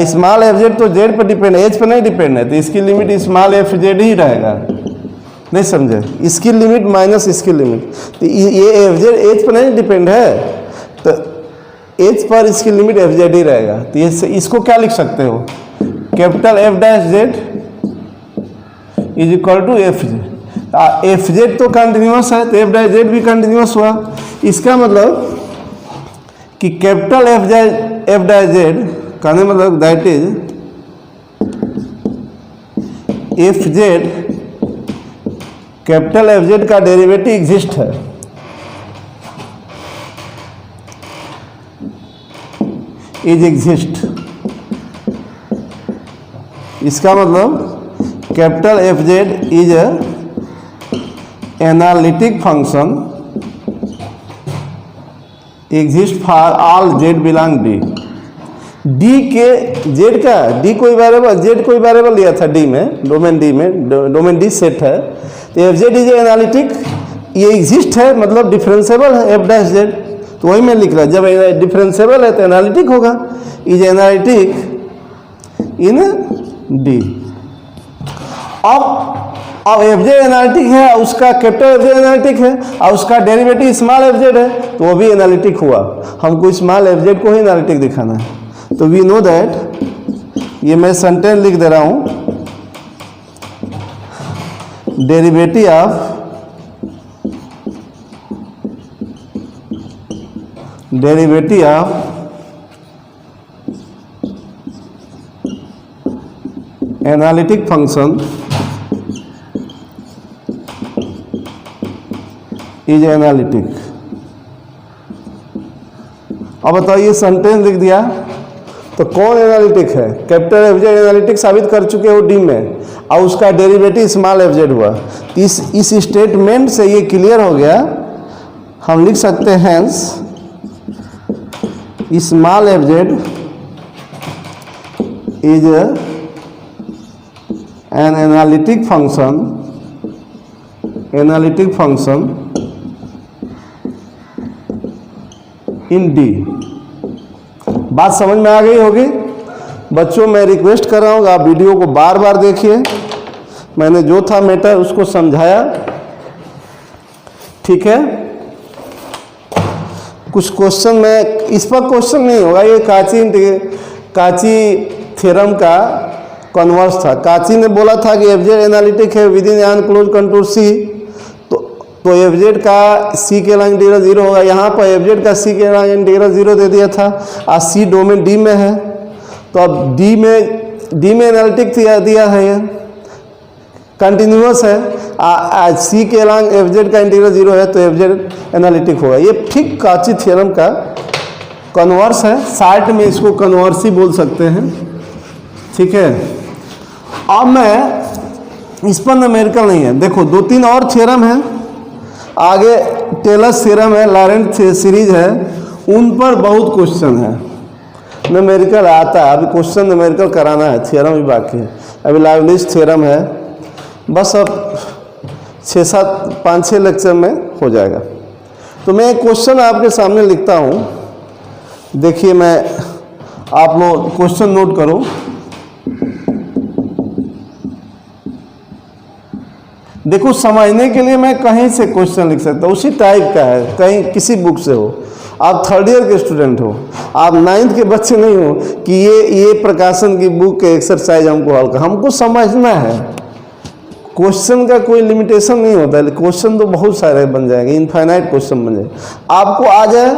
small f z तो जेड पर डिपेंड है, एच पर नहीं डिपेंड है, तो इसकी लिमिट स्मॉल एफ जेड ही रहेगा। नहीं समझे, इसकी लिमिट माइनस इसकी लिमिट, तो ये एफ जेड एच पर नहीं डिपेंड है, तो एच पर इसकी लिमिट एफ जेड ही रहेगा। तो ये इसको क्या लिख सकते हो, capital F dash z is equal to f z. F z तो कंटिन्यूस है तो एफ डैश जेड भी कंटिन्यूस हुआ। इसका मतलब कि कैपिटल एफ डैश जेड कहने मतलब that is F Z, capital F Z का डेरिवेटिव एग्जिस्ट है। इज एग्जिस्ट, इसका मतलब capital F z is analytic function exist for all Z belong D. D के जेड का डी कोई वेरिएबल, जेड कोई वेरिएबल लिया था डी में, डोमेन डी सेट है। तो एफ जेड इज एनालिटिक, ये एग्जिस्ट है मतलब डिफरेंशिएबल है एफ डैश जेड। तो वही मैं लिख रहा, जब डिफरेंशिएबल है तो एनालिटिक होगा। Is analytic in D. अब एफ जेड एनालिटिक है, उसका कैपिटल एफ जेड एनालिटिक है और उसका डेरिवेटिव स्मॉल एफ जेड है, तो वो भी एनालिटिक हुआ। हमको स्मॉल एफ जेड को ही एनालिटिक दिखाना है। तो वी नो दैट, ये मैं सेंटेंस लिख दे रहा हूं, derivative of analytic function is analytic. अब बताइए, सेंटेंस लिख दिया तो कौन एनालिटिक है, कैपिटल एफ जेड एनालिटिक साबित कर चुके हो डी में, और उसका डेरिवेटिव स्मॉल एफ जेड हुआ। इस स्टेटमेंट से ये क्लियर हो गया, हम लिख सकते हैं hence small f z is an analytic function in D. बात समझ में आ गई होगी बच्चों। मैं रिक्वेस्ट कर रहा हूँ आप वीडियो को बार बार देखिए, मैंने जो था मैटर उसको समझाया, ठीक है। कुछ क्वेश्चन में इस पर क्वेश्चन नहीं होगा, ये काची थ्योरम का कन्वर्स था। काची ने बोला था कि एफ जेड एनालिटिक है within an close contour C, तो एफ जेड का सी के लाइन इंटीग्रल 0 होगा। यहाँ पर एफ जेड का सी के लाइन इंटीग्रल 0 दे दिया था, आज सी डोमेन डी में है, तो अब डी में एनालिटिक दिया है, ये कंटिन्यूअस है। आज सी के लाइन एफ जेड का इंटीग्रल 0 है तो एफ जेड एनालिटिक होगा। ये ठीक काची थ्योरम का कन्वर्स है, शार्ट में इसको कन्वर्स ही बोल सकते हैं, ठीक है। अब मैं इस पर न्यूमेरिकल नहीं है, देखो 2-3 और थ्योरम है आगे, टेलर्स थ्योरम है, लॉरेंट सीरीज है, उन पर बहुत क्वेश्चन है, न्यूमेरिकल आता है। अभी क्वेश्चन न्यूमेरिकल कराना है, थ्योरम भी बाकी है। अभी लाइवलिज थ्योरम है, बस अब 5-6 लेक्चर में हो जाएगा। तो मैं एक क्वेश्चन आपके सामने लिखता हूँ, देखिए, मैं आप लोग क्वेश्चन नोट करो। देखो, समझने के लिए मैं कहीं से क्वेश्चन लिख सकता हूँ, उसी टाइप का है, कहीं किसी बुक से हो। आप 3rd ईयर के स्टूडेंट हो, आप 9th के बच्चे नहीं हो कि ये प्रकाशन की बुक के एक्सरसाइज हमको हल कर, हमको समझना है। क्वेश्चन का कोई लिमिटेशन नहीं होता है, क्वेश्चन तो बहुत सारे बन जाएंगे, इनफाइनाइट क्वेश्चन बन जाएंगे। आपको आ जाए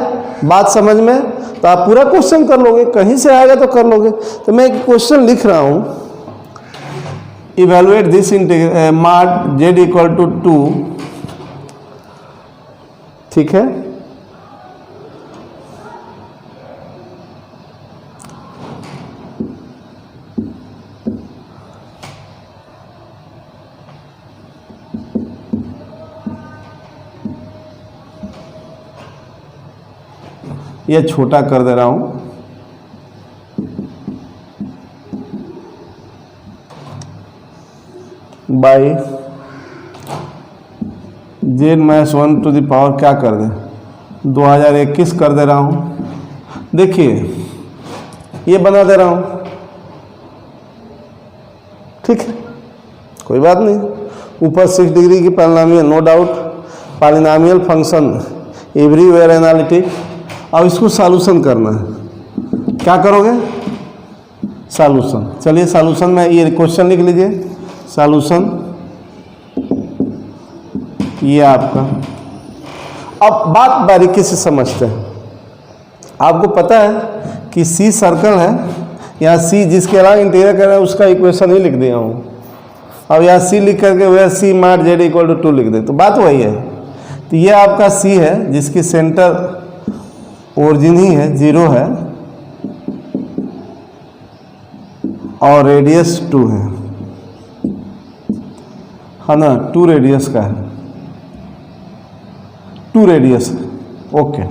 बात समझ में तो आप पूरा क्वेश्चन कर लोगे, कहीं से आएगा तो कर लोगे। तो मैं एक क्वेश्चन लिख रहा हूँ, evaluate this mod z equal to 2, ठीक है। ये छोटा कर दे रहा हूं, by Z minus 1 to the power क्या कर दे 2021 कर दे रहा हूं। देखिए, ये बना दे रहा हूं, ठीक है, कोई बात नहीं। ऊपर 6 डिग्री की polynomial, no doubt, polynomial function everywhere analytic, अब इसको सॉल्यूशन करना है। क्या करोगे? सॉल्यूशन। चलिए सॉल्यूशन में ये क्वेश्चन लिख लीजिए। सॉल्यूशन ये आपका। अब बात बारीकी से समझते हैं। आपको पता है कि सी सर्कल है, यहाँ सी जिसके अलावा इंटीरियर कर रहा है उसका इक्वेशन ही लिख दिया हूँ। अब यहाँ सी लिख करके वह सी मार्ट जेड इक्वल टू 2 लिख दे, तो बात वही है। तो ये आपका सी है जिसकी सेंटर ओरिजिन ही है, 0 है, और रेडियस 2 है ना, 2 रेडियस का है, 2 रेडियस है। ओके,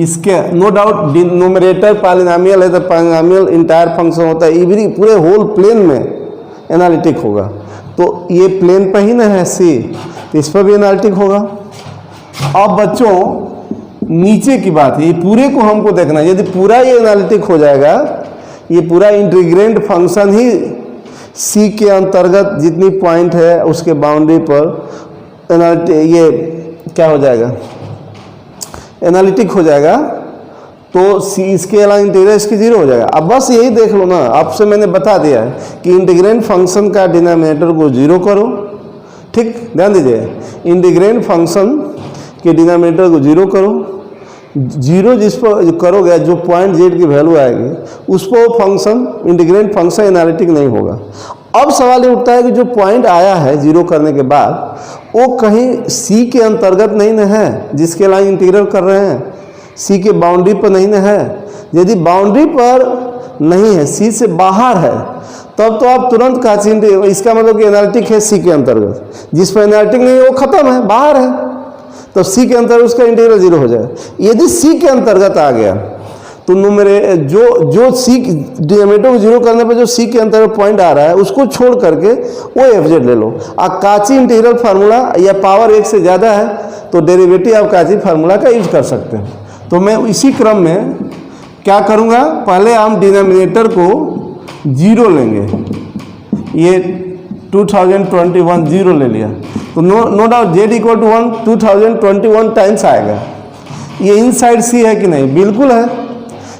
इसके नो डाउट न्यूमरेटर पॉलिनोमियल है, तो पॉलिनोमियल इंटायर फंक्शन होता है, इवरी पूरे होल प्लेन में एनालिटिक होगा। तो ये प्लेन पर ही ना है सी, तो इस पर भी एनालिटिक होगा। अब बच्चों नीचे की बात है, ये पूरे को हमको देखना है। यदि पूरा ये एनालिटिक हो जाएगा, ये पूरा इंटीग्रेंड फंक्शन ही सी के अंतर्गत जितनी पॉइंट है उसके बाउंड्री पर एनालिटिक, ये क्या हो जाएगा? एनालिटिक हो जाएगा। तो सी इसके अलावा इंटीग्रल इसकी 0 हो जाएगा। अब बस यही देख लो ना, आपसे मैंने बता दिया है कि इंटीग्रेंड फंक्शन का डिनोमिनेटर को 0 करो। ठीक, ध्यान दीजिए, इंटीग्रेंड फंक्शन के डिनोमिनेटर को 0 करो। 0 जिस पर करोगे, जो पॉइंट जेड की वैल्यू आएगी उस पर फंक्शन इंटीग्रेंड फंक्शन एनालिटिक नहीं होगा। अब सवाल ये उठता है कि जो पॉइंट आया है 0 करने के बाद, वो कहीं सी के अंतर्गत नहीं न है जिसके लाइन इंटीग्रल कर रहे हैं, सी के बाउंड्री पर नहीं न है। यदि बाउंड्री पर नहीं है, सी से बाहर है, तब तो आप तुरंत काची, इसका मतलब कि एनालिटिक है सी के अंतर्गत। जिस पर एनालिटिक नहीं है वो खत्म है, बाहर है, तो सी के अंतर्गत उसका इंटीग्रल 0 हो जाए। यदि सी के अंतर्गत आ गया तो जो सी डिनोमिनेटर को 0 करने पर जो सी के अंतर्गत पॉइंट आ रहा है उसको छोड़ करके वो एफ जेड ले लो। काची इंटीग्रल फार्मूला या पावर 1 से ज़्यादा है तो डेरिवेटिव आप काची फार्मूला का यूज कर सकते हैं। तो मैं इसी क्रम में क्या करूँगा, पहले हम डिनोमिनेटर को 0 लेंगे। ये 2021 0 ले लिया, तो no doubt z equal to 1 2021 times आएगा। ये इनसाइड सी है कि नहीं? बिल्कुल है।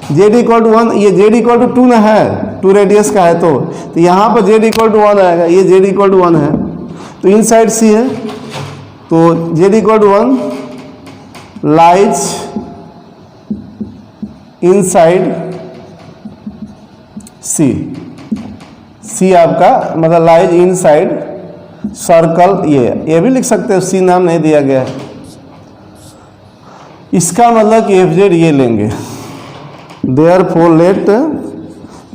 जेड इक्वल टू 1, ये जेड इक्वल टू 2 ना है, 2 रेडियस का है, तो यहाँ पर जेड इक्वल टू 1 आएगा। ये जेड इक्वल टू 1 है, तो इनसाइड सी है, तो Z equal to 1 lies inside C. C आपका मतलब लाइज इनसाइड सर्कल। ये भी लिख सकते हो, सी नाम नहीं दिया गया है। इसका मतलब कि एफ जेड ये लेंगे, देयरफॉर लेट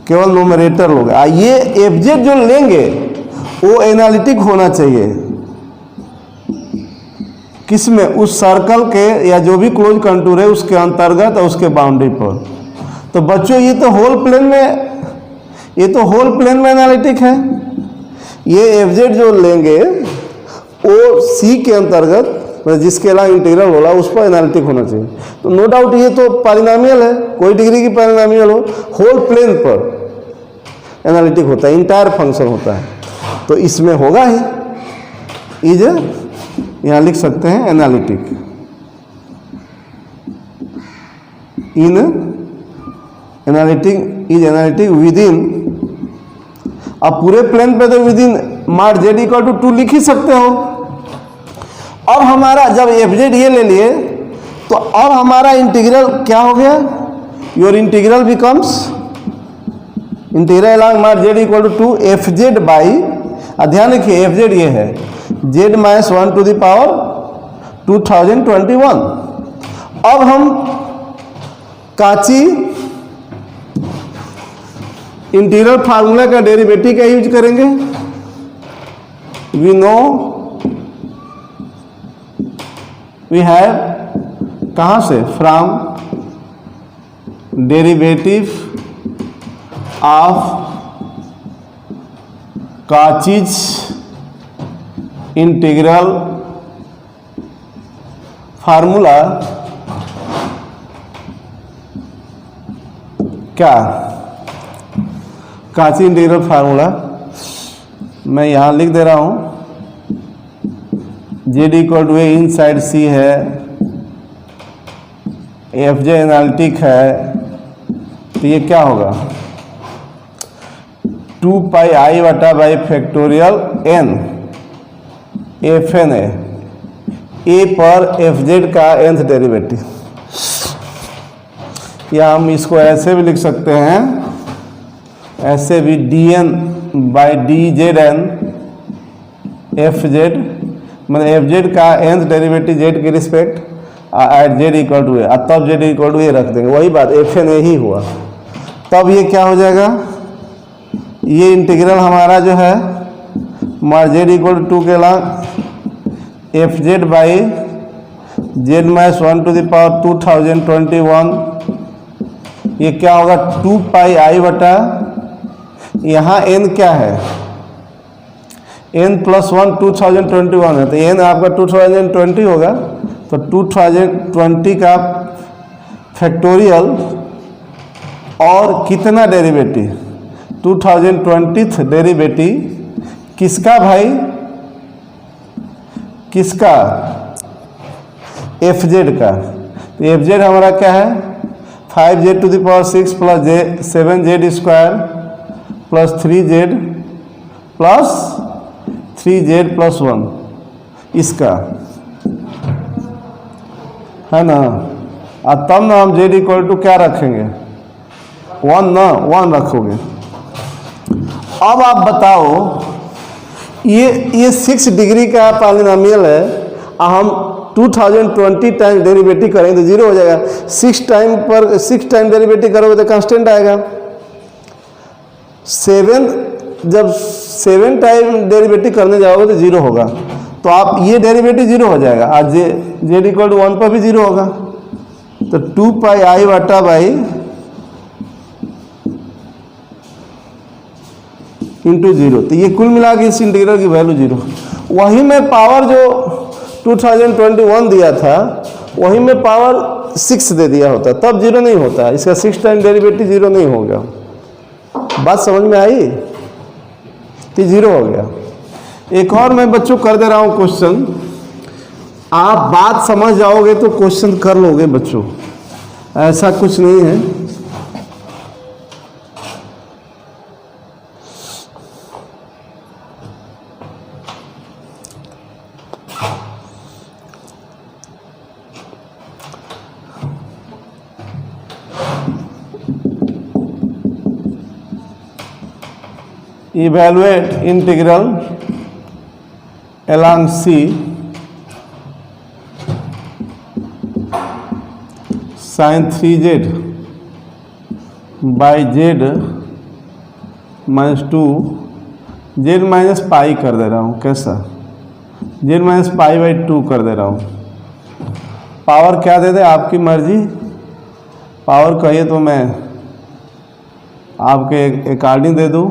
केवल न्यूमरेटर लोग। ये एफ जेड जो लेंगे वो एनालिटिक होना चाहिए। किसमें? उस सर्कल के या जो भी क्लोज कंटूर है उसके अंतर्गत और उसके बाउंड्री पर। तो बच्चों ये तो होल प्लेन में एनालिटिक है। ये एफ जेड जो लेंगे वो सी के अंतर्गत जिसके अलावा इंटीग्रल होला उस पर एनालिटिक होना चाहिए। तो नो डाउट ये तो पॉलिनोमियल है, कोई डिग्री की पॉलिनोमियल हो, होल प्लेन पर एनालिटिक होता है, इंटायर फंक्शन होता है, तो इसमें होगा ही। इज यहाँ लिख सकते हैं analytic in analytic within. अब पूरे प्लेन पे तो within mod Z equal to 2 लिख ही सकते हो। अब हमारा जब एफ जेड ये ले लिए तो अब हमारा इंटीग्रल क्या हो गया? Your integral becomes integral along mod Z equal to 2 F Z by, ध्यान रखिए एफ जेड ये है Z minus 1 to the power 2021। अब हम काची इंटीग्रल फार्मूला का डेरिवेटिव का यूज करेंगे। वी नो वी हैव कहाँ से? From derivative of Cauchy's integral formula. क्या काची इंटीग्रल फार्मूला मैं यहाँ लिख दे रहा हूँ। Z equal to A inside C है एफ जे एनालिटिक है, तो ये क्या होगा 2 पाई आई बटा by factorial n f n है ए पर एफ जेड का nth डेरिवेटिव, या हम इसको ऐसे भी लिख सकते हैं, ऐसे भी D N by D Z N F Z, मतलब एफ जेड का nth डेरिवेटिव जेड के respect at Z equal to A, तब जेड इक्वल टू ए रख देंगे, वही बात एफ एन ए ही हुआ। तब ये क्या हो जाएगा, ये इंटीग्रल हमारा जो है जेड इक्वल टू 2 के ला F Z by Z minus 1 to the power 2021, ये क्या होगा 2 पाई आई बटा, यहाँ n क्या है n प्लस 1 2021 है, तो n आपका 2020 होगा, तो 2020 का फैक्टोरियल और कितना डेरिवेटिव 2020th डेरिवेटिव किसका भाई, किसका एफ जेड का, तो एफ जेड हमारा क्या है 5z to the power 6 plus 7z square plus 3z plus 3z plus 1, इसका है ना। और तब ना हम z इक्वल टू क्या रखेंगे 1 ना, 1 रखोगे। अब आप बताओ ये 6 डिग्री का पॉलिनोमियल है, हम 2020 टाइम डेरिवेटिव करेंगे तो 0 हो जाएगा, 6 टाइम डेरिवेटिव करोगे तो कांस्टेंट आएगा, जब 7 टाइम डेरिवेटिव करने जाओगे तो 0 होगा, तो आप ये डेरिवेटिव 0 हो जाएगा, आज जेड इक्वल टू 1 पर भी 0 होगा, तो 2 पाई आई बटा बाई इंटू 0, तो ये कुल मिला के इस इंटीग्रल की वैल्यू 0। वही में पावर जो 2021 दिया था वही में पावर 6 दे दिया होता तब 0 नहीं होता, इसका 6 टाइम डेरिवेटिव 0 नहीं हो गया। बात समझ में आई, तो 0 हो गया। एक और मैं बच्चों कर दे रहा हूँ क्वेश्चन, आप बात समझ जाओगे तो क्वेश्चन कर लोगे बच्चों, ऐसा कुछ नहीं है। Evaluate integral along C sin 3z by z minus 2 z minus pi कर दे रहा हूँ, कैसा z माइनस पाई बाई 2 कर दे रहा हूँ। पावर क्या दे दे आपकी मर्जी, पावर कहिए तो मैं आपके अकॉर्डिंग दे दूँ,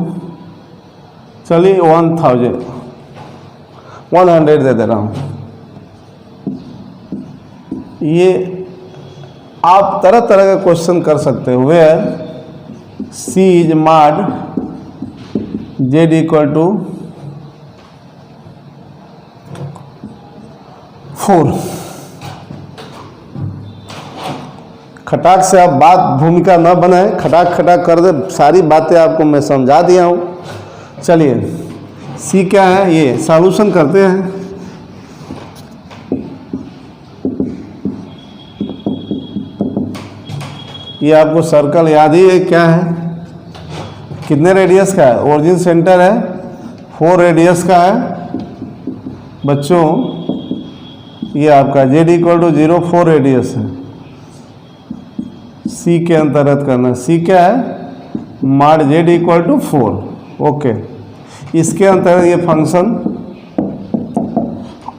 चलिए 100 दे रहा हूँ। ये आप तरह तरह का क्वेश्चन कर सकते हो, where C is mod z equal to 4। खटाक से आप बात भूमिका न बनाए, खटाक खटाक कर दे, सारी बातें आपको मैं समझा दिया हूँ। चलिए सी क्या है, ये सॉल्यूशन करते हैं। ये आपको सर्कल याद ही है क्या है, कितने रेडियस का है, ओरिजिन सेंटर है 4 रेडियस का है बच्चों। ये आपका जेड इक्वल टू 0 4 रेडियस है, सी के अंतर्गत करना। सी क्या है, mod z equal to 4, okay. इसके अंतर्गत ये फंक्शन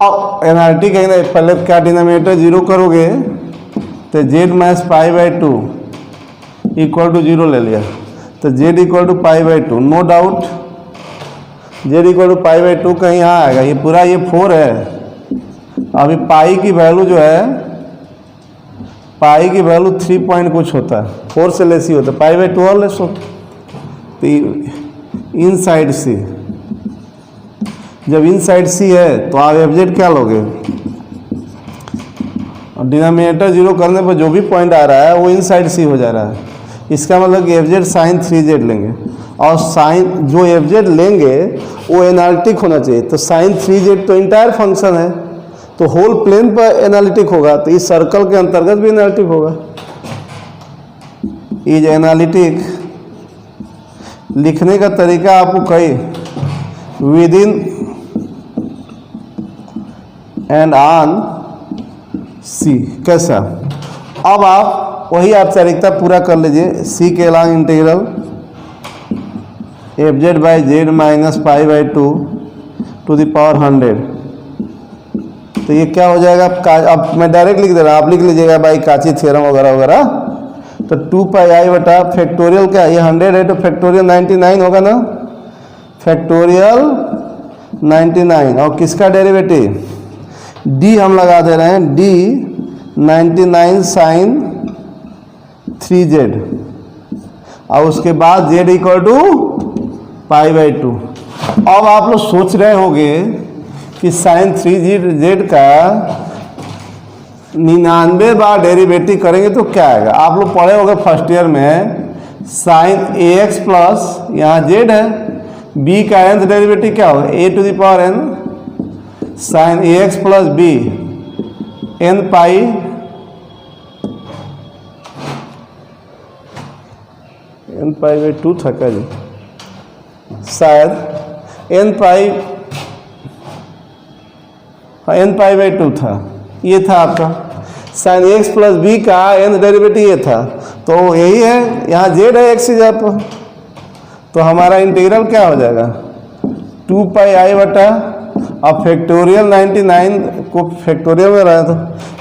अब एनआरटी कहीं ना, पहले क्या डिनोमिनेटर 0 करोगे तो z minus pi by 2 equal to 0 ले लिया, तो Z equal to pi by 2, no doubt z equal to pi by 2 कहीं यहाँ आएगा। ये पूरा ये 4 है, अभी पाई की वैल्यू जो है, पाई की वैल्यू 3 पॉइंट कुछ होता है, 4 से लेस ही होता है, पाई बाई 2 और लेस होता। तो इन साइड सी, जब इन साइड सी है तो आप एफ जेड क्या लोगे, डिनोमिनेटर जीरो करने पर जो भी पॉइंट आ रहा है वो इनसाइड सी हो जा रहा है। इसका मतलब कि एफ जेड साइन 3z लेंगे, और साइन जो एफ जेड लेंगे वो एनालिटिक होना चाहिए। तो साइन 3z तो इंटायर फंक्शन है, तो होल प्लेन पर एनालिटिक होगा, तो इस सर्कल के अंतर्गत भी एनालिटिक होगा। इज एनालिटिक लिखने का तरीका आपको कही विद इन एंड ऑन सी। कैसा? अब आप वही औपचारिकता पूरा कर लीजिए। सी के along integral f Z by Z minus pi by 2 to the power 100। तो ये क्या हो जाएगा? अब मैं डायरेक्ट लिख दे रहा हूँ, आप लिख लीजिएगा बाई काची थ्योरम वगैरह वगैरह। तो 2 पाई आई बटा फैक्टोरियल क्या, ये 100 है तो फैक्टोरियल 99 होगा ना, फैक्टोरियल 99। और किसका डेरिवेटिव? डी हम लगा दे रहे हैं, डी 99 साइन 3z, और उसके बाद z equal to pi by 2। अब आप लोग सोच रहे होंगे कि साइन 3z का 99 बार डेरिवेटिव करेंगे तो क्या आएगा। आप लोग पढ़े होंगे फर्स्ट ईयर में, साइन ax प्लस यहाँ z है, b का nth डेरिवेटिव क्या होगा, a to the power n sine ax plus b n pi by 2 था क्या जी, शायद n पाई, हाँ n पाई बाई 2 था, ये था आपका साइन x प्लस बी का n डेरिवेटिव ये था। तो यही है, यहाँ z है x से आप, तो हमारा इंटीग्रल क्या हो जाएगा 2 पाई आई बटा, अब फैक्टोरियल 99 को फैक्टोरियल में रहा तो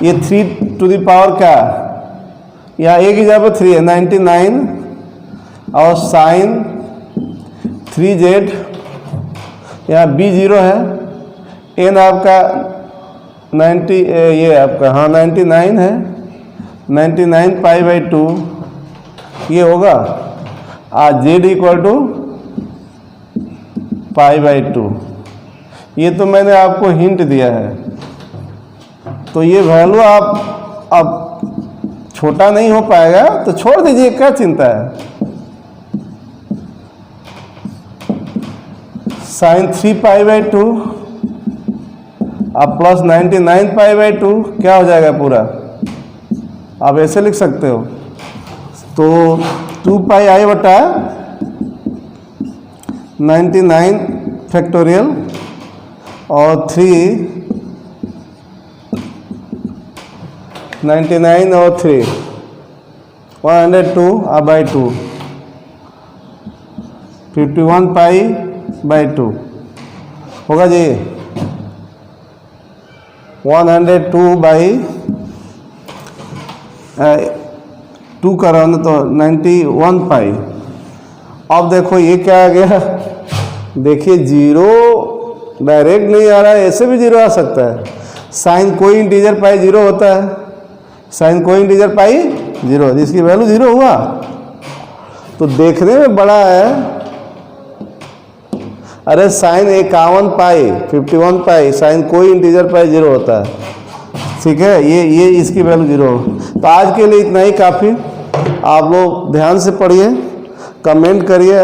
ये 3 टू द पावर क्या, यहाँ एक ही जगह पर 3 है 99, और साइन 3z यहाँ b 0 है, n आपका 90 ये आपका हाँ 99 है, 99 पाई बाई 2 ये होगा, आज z equal to pi by 2। ये तो मैंने आपको हिंट दिया है, तो ये वैल्यू आप अब छोटा नहीं हो पाएगा तो छोड़ दीजिए, क्या चिंता है। साइन 3 पाई बाई 2 अब प्लस 99 पाई बाई 2 क्या हो जाएगा पूरा, आप ऐसे लिख सकते हो। तो 2 पाई आई बटा 99 फैक्टोरियल और 3 99 और 3 102 बाई 2 51 पाई बाई 2 होगा जी, 102 बाई 2 करो ना तो 91 पाई। अब देखो ये क्या आ गया, देखिए जीरो डायरेक्ट नहीं आ रहा है, ऐसे भी जीरो आ सकता है। साइन कोई इंटीजर पाई जीरो होता है, साइन कोई इंटीजर पाई जीरो, जिसकी वैल्यू जीरो हुआ तो देखने में बड़ा है। अरे साइन 51 पाई 51 पाई साइन कोई इंटीजर पाई जीरो होता है, ठीक है, ये इसकी वैल्यू जीरो। तो आज के लिए इतना ही काफ़ी। आप लोग ध्यान से पढ़िए, कमेंट करिए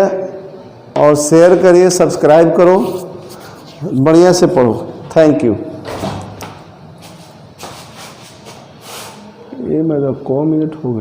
और शेयर करिए, सब्सक्राइब करो, बढ़िया से पढ़ो। Thank you. ये मेरा 1 मिनट हो गया।